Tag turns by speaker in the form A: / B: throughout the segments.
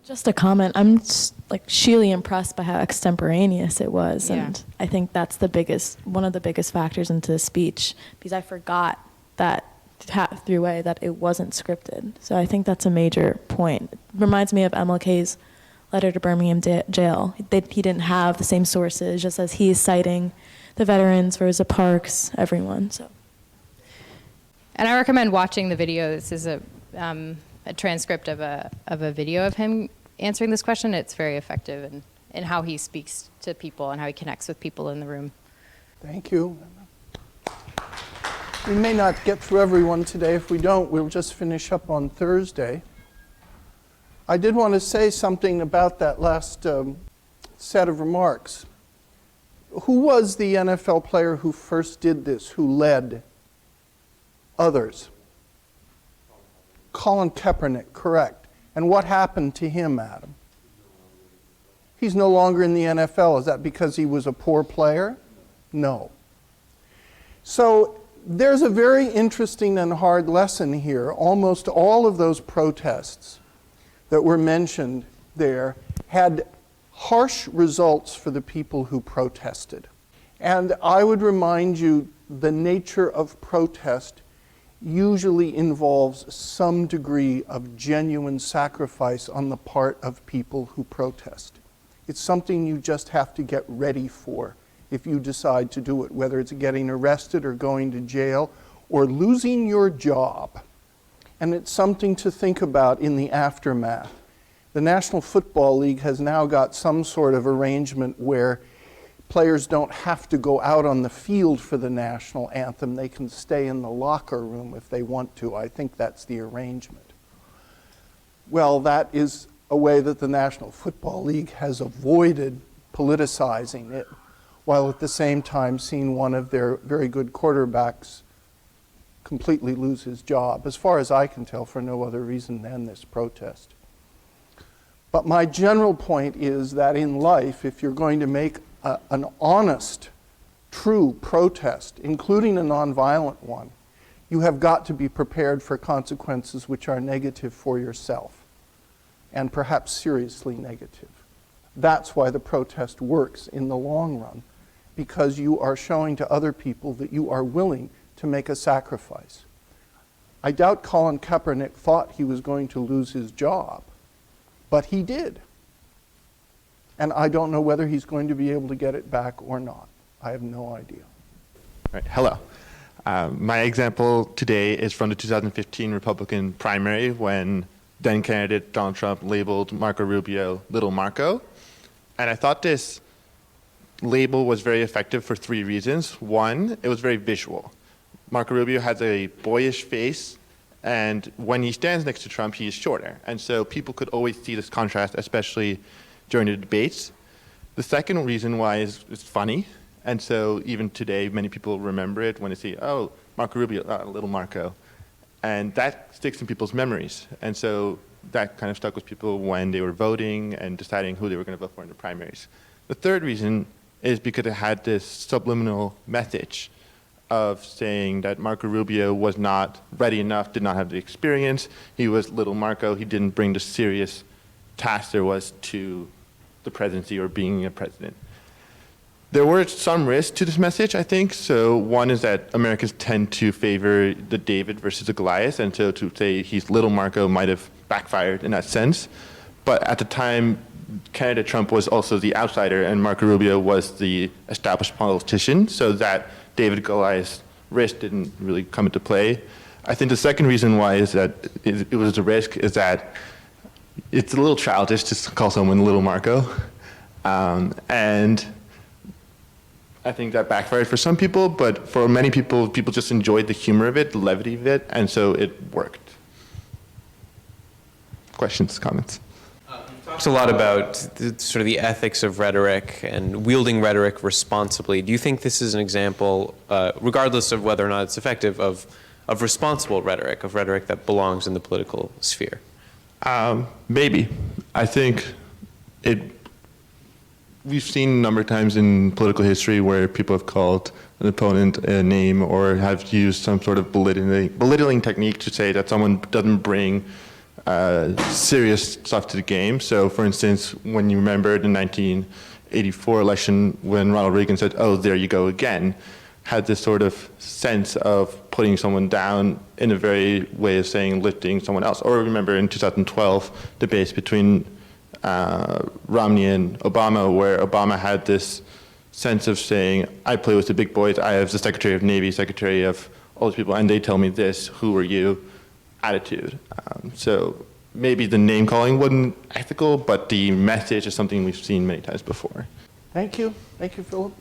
A: Just a comment. I'm just, like, sheerly impressed by how extemporaneous it was, and I think that's one of the biggest factors into the speech, because I forgot that through away that it wasn't scripted. So I think that's a major point. It reminds me of MLK's letter to Birmingham jail. He didn't have the same sources, just as he's citing the veterans, Rosa Parks, everyone. So.
B: And I recommend watching the video. This is a transcript of a video of him answering this question. It's very effective in how he speaks to people and how he connects with people in the room.
C: Thank you. We may not get through everyone today. If we don't, we'll just finish up on Thursday. I did want to say something about that last set of remarks. Who was the NFL player who first did this, who led others? Colin Kaepernick, correct. And what happened to him, Adam? He's no longer in the NFL. Is that because he was a poor player? No. So there's a very interesting and hard lesson here. Almost all of those protests that were mentioned there had harsh results for the people who protested. And I would remind you, the nature of protest usually involves some degree of genuine sacrifice on the part of people who protest. It's something you just have to get ready for if you decide to do it, whether it's getting arrested or going to jail or losing your job. And it's something to think about in the aftermath. The National Football League has now got some sort of arrangement where players don't have to go out on the field for the national anthem. They can stay in the locker room if they want to. I think that's the arrangement. Well, that is a way that the National Football League has avoided politicizing it, while at the same time seeing one of their very good quarterbacks completely lose his job, as far as I can tell, for no other reason than this protest. But my general point is that in life, if you're going to make an honest, true protest, including a nonviolent one, you have got to be prepared for consequences which are negative for yourself, and perhaps seriously negative. That's why the protest works in the long run, because you are showing to other people that you are willing to make a sacrifice. I doubt Colin Kaepernick thought he was going to lose his job, but he did. And I don't know whether he's going to be able to get it back or not. I have no idea.
D: Right. Hello. My example today is from the 2015 Republican primary, when then candidate Donald Trump labeled Marco Rubio Little Marco. And I thought this label was very effective for three reasons. One, it was very visual. Marco Rubio has a boyish face, and when he stands next to Trump, he is shorter. And so people could always see this contrast, especially during the debates. The second reason why is it's funny. And so even today, many people remember it when they see, oh, Marco Rubio, Little Marco. And that sticks in people's memories. And so that kind of stuck with people when they were voting and deciding who they were going to vote for in the primaries. The third reason is because it had this subliminal message of saying that Marco Rubio was not ready enough, did not have the experience. He was Little Marco. He didn't bring the serious task there was to the presidency or being a president. There were some risks to this message, I think. So one is that Americans tend to favor the David versus the Goliath, and so to say he's Little Marco might have backfired in that sense. But at the time, candidate Trump was also the outsider, and Marco Rubio was the established politician, so that David Goliath risk didn't really come into play. I think the second reason why is that it was a risk is that it's a little childish to call someone Little Marco, and I think that backfired for some people, but for many people, people just enjoyed the humor of it, the levity of it, and so it worked. Questions, comments?
E: Talks a lot about sort of the ethics of rhetoric and wielding rhetoric responsibly. Do you think this is an example, regardless of whether or not it's effective, of responsible rhetoric, of rhetoric that belongs in the political sphere?
D: Maybe. I think we've seen a number of times in political history where people have called an opponent a name or have used some sort of belittling technique to say that someone doesn't bring serious stuff to the game. So, for instance, when you remember the 1984 election when Ronald Reagan said, "Oh, there you go again," had this sort of sense of putting someone down in a very way of saying lifting someone else. Or remember in 2012 debates between Romney and Obama, where Obama had this sense of saying, "I play with the big boys. I have the Secretary of Navy, Secretary of all these people, and they tell me this. Who are you?" attitude. So maybe the name calling wasn't ethical, but the message is something we've seen many times before.
C: Thank you, Philip.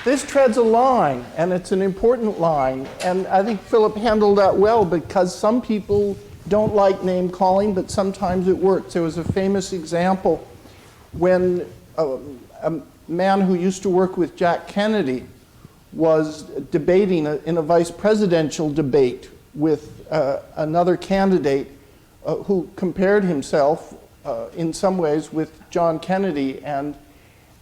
C: This treads a line, and it's an important line, and I think Philip handled that well because some people don't like name calling, but sometimes it works. There was a famous example when a man who used to work with Jack Kennedy was debating in a vice presidential debate with another candidate who compared himself in some ways with John Kennedy, and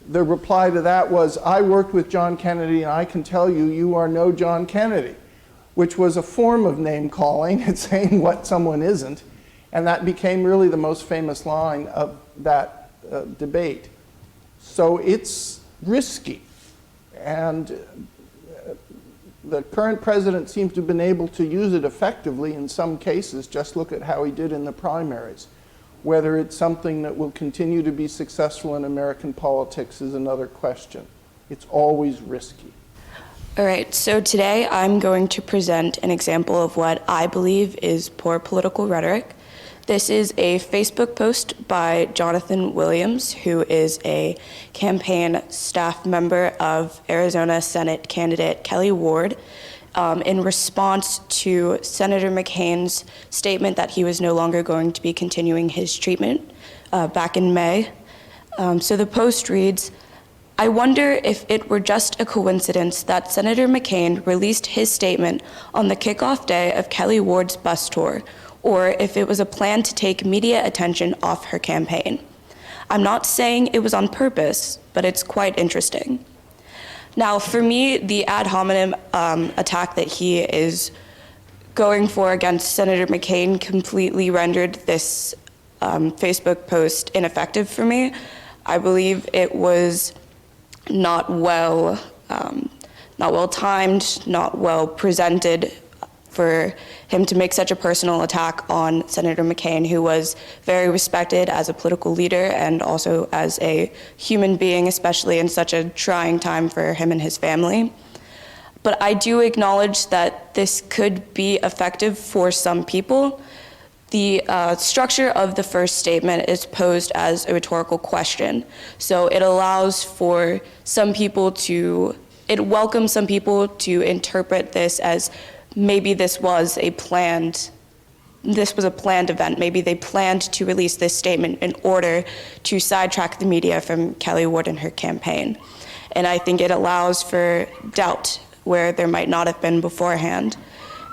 C: the reply to that was, "I worked with John Kennedy and I can tell you, you are no John Kennedy," which was a form of name calling. It's saying what someone isn't, and that became really the most famous line of that debate. So it's risky, and the current president seems to have been able to use it effectively in some cases. Just look at how he did in the primaries. Whether it's something that will continue to be successful in American politics is another question. It's always risky.
F: All right, so today I'm going to present an example of what I believe is poor political rhetoric. This is a Facebook post by Jonathan Williams, who is a campaign staff member of Arizona Senate candidate Kelly Ward, in response to Senator McCain's statement that he was no longer going to be continuing his treatment back in May. So the post reads, "I wonder if it were just a coincidence that Senator McCain released his statement on the kickoff day of Kelly Ward's bus tour, or if it was a plan to take media attention off her campaign. I'm not saying it was on purpose, but it's quite interesting." Now, for me, the ad hominem attack that he is going for against Senator McCain completely rendered this Facebook post ineffective for me. I believe it was not well timed, not well presented for him to make such a personal attack on Senator McCain, who was very respected as a political leader and also as a human being, especially in such a trying time for him and his family. But I do acknowledge that this could be effective for some people. The structure of the first statement is posed as a rhetorical question. So it allows for some people it welcomes some people to interpret this as maybe this was a planned event. Maybe they planned to release this statement in order to sidetrack the media from Kelly Ward and her campaign. And I think it allows for doubt where there might not have been beforehand.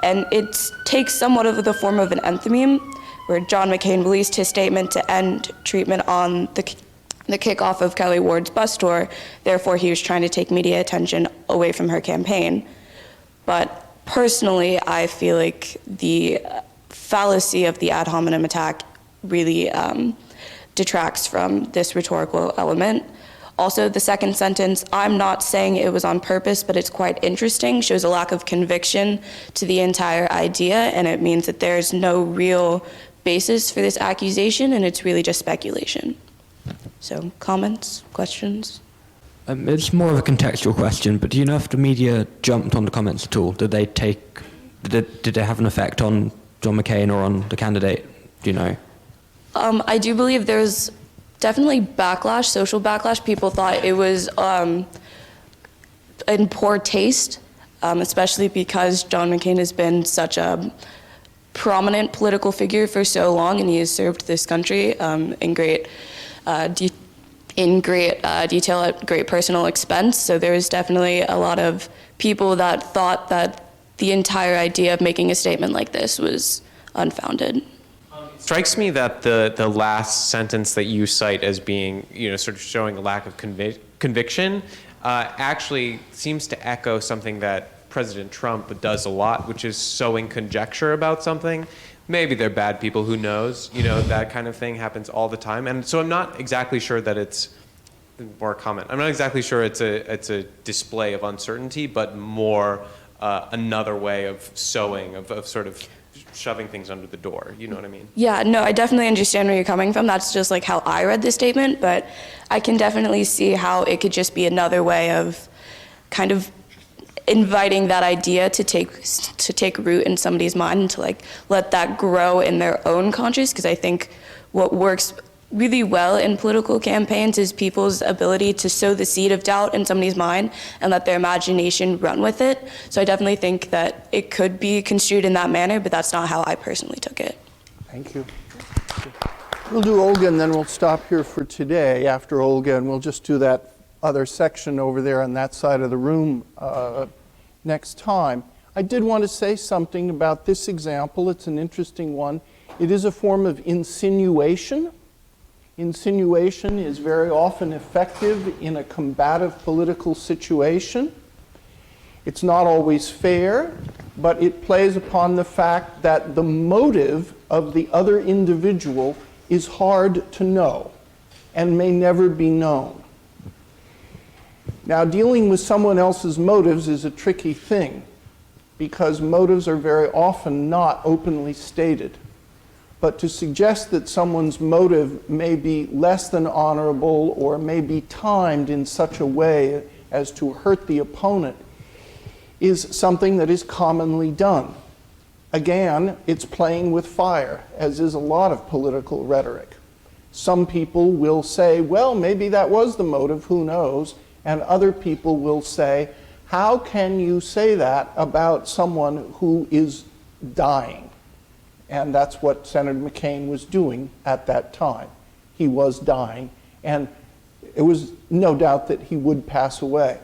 F: And it takes somewhat of the form of an enthymeme, where John McCain released his statement to end treatment on the kickoff of Kelly Ward's bus tour. Therefore, he was trying to take media attention away from her campaign. But personally, I feel like the fallacy of the ad hominem attack really detracts from this rhetorical element. Also, the second sentence, "I'm not saying it was on purpose, but it's quite interesting," shows a lack of conviction to the entire idea, and it means that there's no real basis for this accusation, and it's really just speculation. So, comments, questions?
G: It's more of a contextual question, but do you know if the media jumped on the comments at all? Did they have an effect on John McCain or on the candidate? Do you know?
F: I do believe there's definitely backlash, social backlash. People thought it was in poor taste, especially because John McCain has been such a prominent political figure for so long, and he has served this country in great detail at great personal expense. So there was definitely a lot of people that thought that the entire idea of making a statement like this was unfounded.
E: It strikes me that the last sentence that you cite as being, sort of showing a lack of conviction actually seems to echo something that President Trump does a lot, which is sowing conjecture about something. Maybe they're bad people, who knows? You know, that kind of thing happens all the time. And so I'm not exactly sure that it's, more comment, I'm not exactly sure it's a display of uncertainty, but more another way of sowing, of sort of shoving things under the door. You know what I mean?
F: Yeah, no, I definitely understand where you're coming from. That's just like how I read the statement, but I can definitely see how it could just be another way of kind of inviting that idea to take root in somebody's mind and to like let that grow in their own conscience. Because I think what works really well in political campaigns is people's ability to sow the seed of doubt in somebody's mind and let their imagination run with it. So I definitely think that it could be construed in that manner, but that's not how I personally took it.
C: Thank you. We'll do Olga, and then we'll stop here for today after Olga, and we'll just do that other section over there on that side of the room next time. I did want to say something about this example. It's an interesting one. It is a form of insinuation. Insinuation is very often effective in a combative political situation. It's not always fair, but it plays upon the fact that the motive of the other individual is hard to know and may never be known. Now, dealing with someone else's motives is a tricky thing because motives are very often not openly stated. But to suggest that someone's motive may be less than honorable or may be timed in such a way as to hurt the opponent is something that is commonly done. Again, it's playing with fire, as is a lot of political rhetoric. Some people will say, well, maybe that was the motive, who knows? And other people will say, how can you say that about someone who is dying? And that's what Senator McCain was doing at that time. He was dying, and it was no doubt that he would pass away.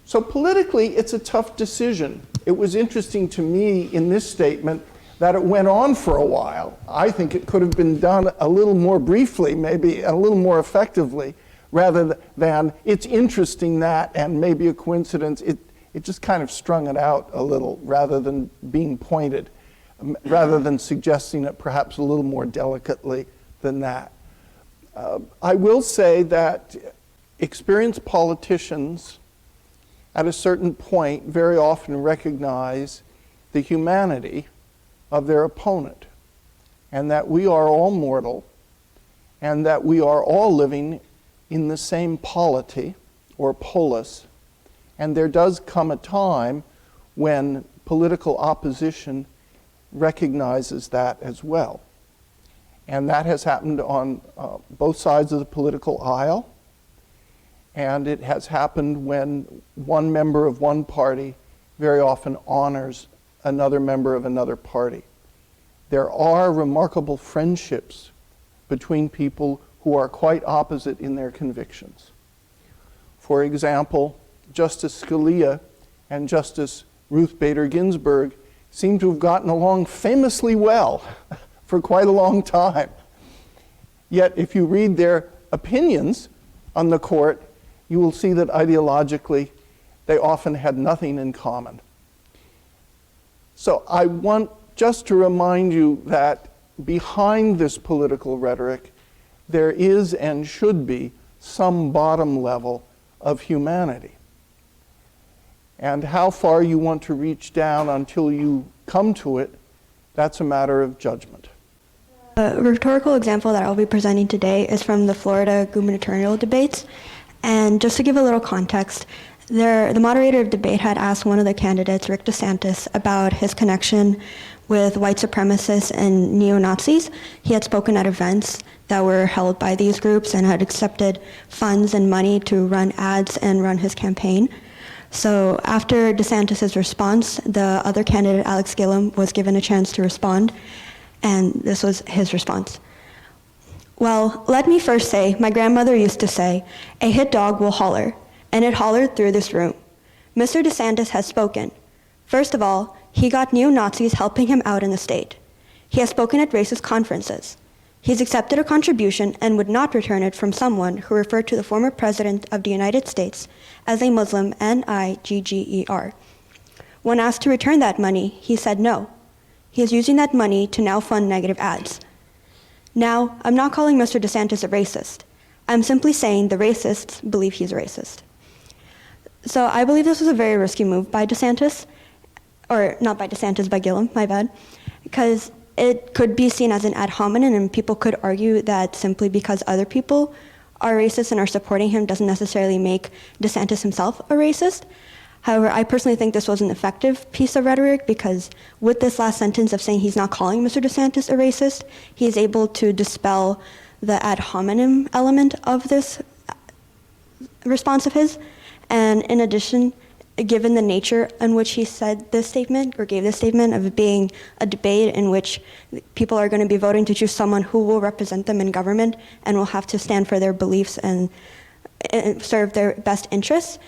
C: So politically, it's a tough decision. It was interesting to me in this statement that it went on for a while. I think it could have been done a little more briefly, maybe a little more effectively, rather than it's interesting that, and maybe a coincidence. It just kind of strung it out a little rather than being pointed, rather than suggesting it perhaps a little more delicately than that. I will say that experienced politicians at a certain point very often recognize the humanity of their opponent, and that we are all mortal, and that we are all living in the same polity or polis, and there does come a time when political opposition recognizes that as well. And that has happened on both sides of the political aisle, and it has happened when one member of one party very often honors another member of another party. There are remarkable friendships between people who are quite opposite in their convictions. For example, Justice Scalia and Justice Ruth Bader Ginsburg seem to have gotten along famously well for quite a long time. Yet if you read their opinions on the court, you will see that ideologically they often had nothing in common. So I want just to remind you that behind this political rhetoric, there is and should be some bottom level of humanity. And how far you want to reach down until you come to it, that's a matter of judgment.
H: A rhetorical example that I'll be presenting today is from the Florida gubernatorial debates. And just to give a little context, the moderator of debate had asked one of the candidates, Rick DeSantis, about his connection with white supremacists and neo-Nazis. He had spoken at events that were held by these groups and had accepted funds and money to run ads and run his campaign. So after DeSantis' response, the other candidate, Alex Gillum, was given a chance to respond, and this was his response. Well, let me first say, my grandmother used to say, a hit dog will holler, and it hollered through this room. Mr. DeSantis has spoken. First of all, he got neo-Nazis helping him out in the state. He has spoken at racist conferences. He's accepted a contribution and would not return it from someone who referred to the former president of the United States as a Muslim, N-I-G-G-E-R. When asked to return that money, he said no. He is using that money to now fund negative ads. Now, I'm not calling Mr. DeSantis a racist. I'm simply saying the racists believe he's a racist. So I believe this was a very risky move by DeSantis, or not by DeSantis, by Gillum, my bad, because it could be seen as an ad hominem, and people could argue that simply because other people are racist and are supporting him doesn't necessarily make DeSantis himself a racist. However, I personally think this was an effective piece of rhetoric because with this last sentence of saying he's not calling Mr. DeSantis a racist, he is able to dispel the ad hominem element of this response of his. And in addition, given the nature in which he said this statement or gave this statement of it being a debate in which people are going to be voting to choose someone who will represent them in government and will have to stand for their beliefs and serve their best interests,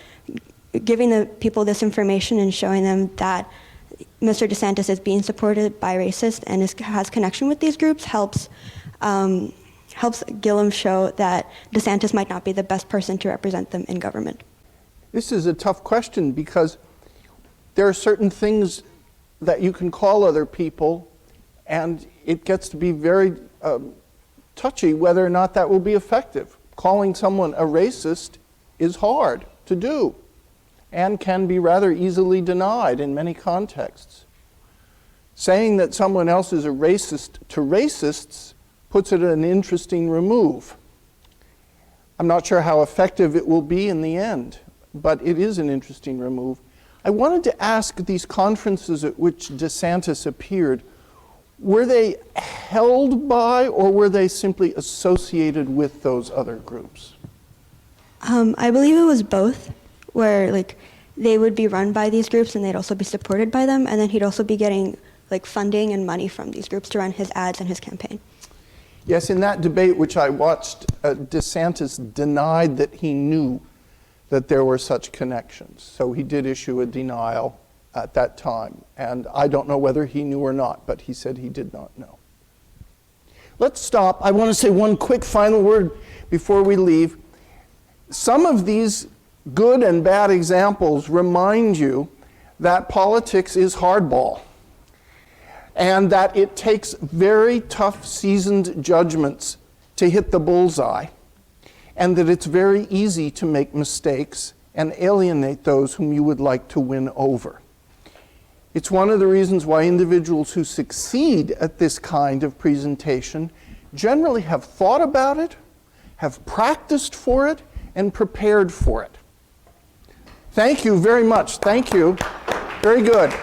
H: giving the people this information and showing them that Mr. DeSantis is being supported by racists and has connection with these groups helps Gillum show that DeSantis might not be the best person to represent them in government.
C: This is a tough question because there are certain things that you can call other people, and it gets to be very touchy whether or not that will be effective. Calling someone a racist is hard to do and can be rather easily denied in many contexts. Saying that someone else is a racist to racists puts it at an interesting remove. I'm not sure how effective it will be in the end, but it is an interesting remove. I wanted to ask, these conferences at which DeSantis appeared, were they held by or were they simply associated with those other groups?
H: I believe it was both, where they would be run by these groups and they'd also be supported by them, and then he'd also be getting funding and money from these groups to run his ads and his campaign.
C: Yes, in that debate which I watched, DeSantis denied that he knew that there were such connections. So he did issue a denial at that time. And I don't know whether he knew or not, but he said he did not know. Let's stop. I want to say one quick final word before we leave. Some of these good and bad examples remind you that politics is hardball, and that it takes very tough, seasoned judgments to hit the bullseye, and that it's very easy to make mistakes and alienate those whom you would like to win over. It's one of the reasons why individuals who succeed at this kind of presentation generally have thought about it, have practiced for it, and prepared for it. Thank you very much. Thank you. Very good.